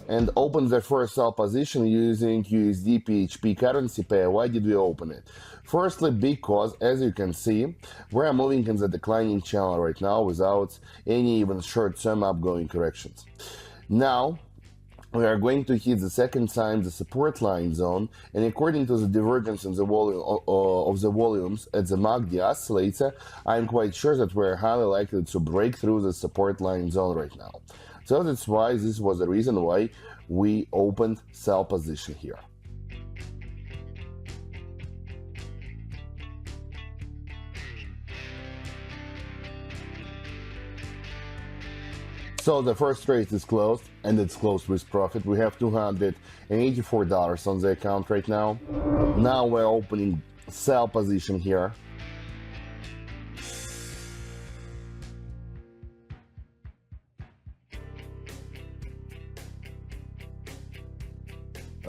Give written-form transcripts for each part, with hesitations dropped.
and opened the first sell position using USD PHP currency pair. Why did we open it? Firstly, because as you can see, we're moving in the declining channel right now without any even short-term upgoing corrections. Now, we are going to hit the second time the support line zone, and according to the divergence in the volume of the volumes at the MACD oscillator, I'm quite sure that we're highly likely to break through the support line zone right now. So that's why this was the reason why we opened sell position here. So the first trade is closed, and it's closed with profit. We have $284 on the account right now. Now we're opening sell position here.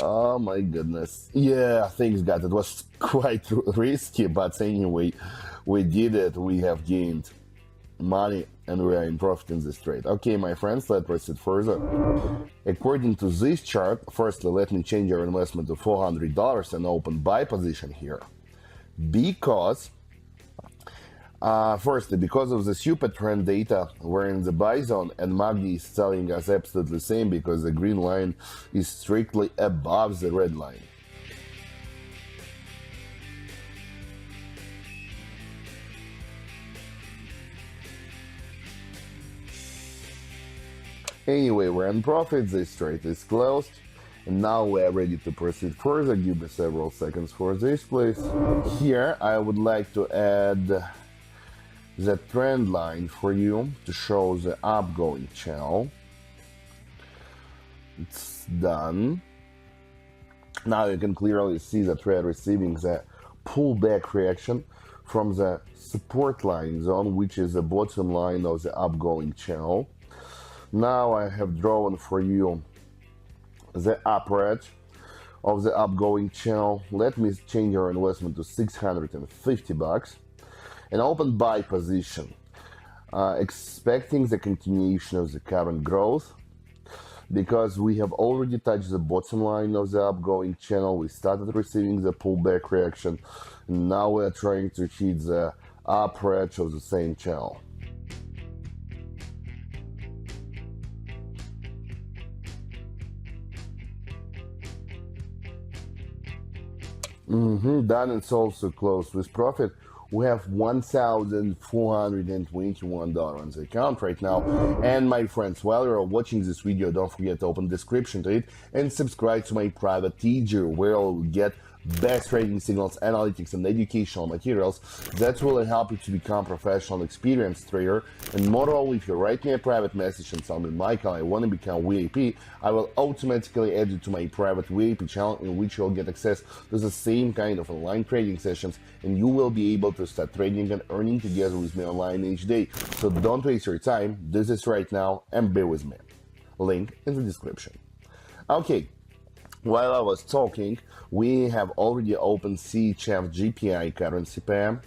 Oh my goodness. Yeah, thanks God. It was quite risky, but anyway, we did it. We have gained money and we are in profit in this trade. Okay, my friends, let's proceed further. According to this chart, firstly, let me change our investment to $400 and open buy position here. Because firstly, because of the super trend data, we're in the buy zone, and MACD is telling us absolutely the same because the green line is strictly above the red line. Anyway, we're in profit, this trade is closed, and now we are ready to proceed further. Give me several seconds for this, please. Here, I would like to add the trend line for you to show the upgoing channel. It's done. Now you can clearly see that we are receiving the pullback reaction from the support line zone, which is the bottom line of the upgoing channel. Now I have drawn for you the upper edge of the upgoing channel. Let me change our investment to $650 and open buy position, expecting the continuation of the current growth. Because we have already touched the bottom line of the upgoing channel, we started receiving the pullback reaction, and now we are trying to hit the upper edge of the same channel. Done. It's also closed with profit. We have $1,421 on the account right now. And my friends, while you're watching this video, don't forget to open the description to it and subscribe to my private teacher, where you'll get best trading signals, analytics, and educational materials that will help you to become a professional, experienced trader. And moreover, if you write me a private message and tell me, Michael, I want to become VIP, I will automatically add you to my private VIP channel, in which you'll get access to the same kind of online trading sessions, and you will be able to start trading and earning together with me online each day. So don't waste your time, do this right now and be with me. Link in the description. Okay. While I was talking, we have already opened CHF GPI currency pair.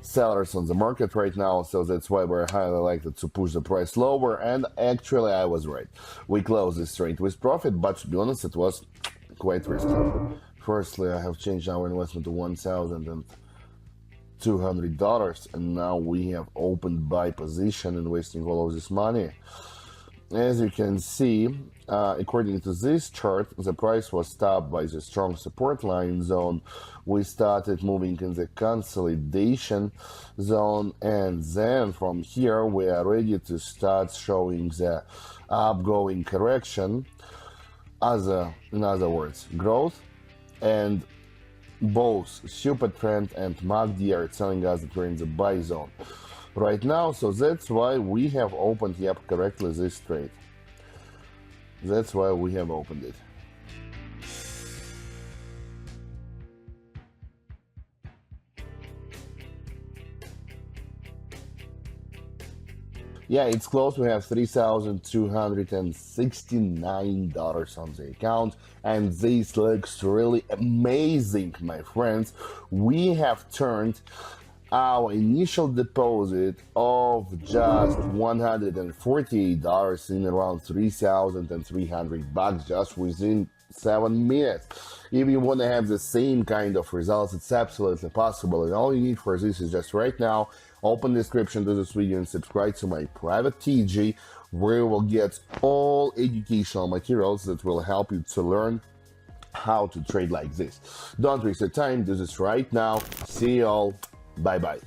Sellers on the market right now, so that's why we're highly likely to push the price lower, and actually I was right. We closed this trade with profit, but to be honest, it was quite risky. Firstly, I have changed our investment to $1,200, and now we have opened buy position and wasting all of this money. As you can see, according to this chart, the price was stopped by the strong support line zone. We started moving in the consolidation zone, and then from here we are ready to start showing the upgoing correction, in other words, growth. And both super trend and MACD are telling us that we're in the buy zone right now, so that's why we have opened correctly this trade. That's why we have opened it. Yeah, it's close. We have $3,269 on the account, and this looks really amazing, my friends. We have turned our initial deposit of just $148 in around $3,300 just within 7 minutes. If you want to have the same kind of results, it's absolutely possible, and all you need for this is just right now open description to this video and subscribe to my private TG, where you will get all educational materials that will help you to learn how to trade like this. Don't waste your time, do this right now. See you all. Bye bye.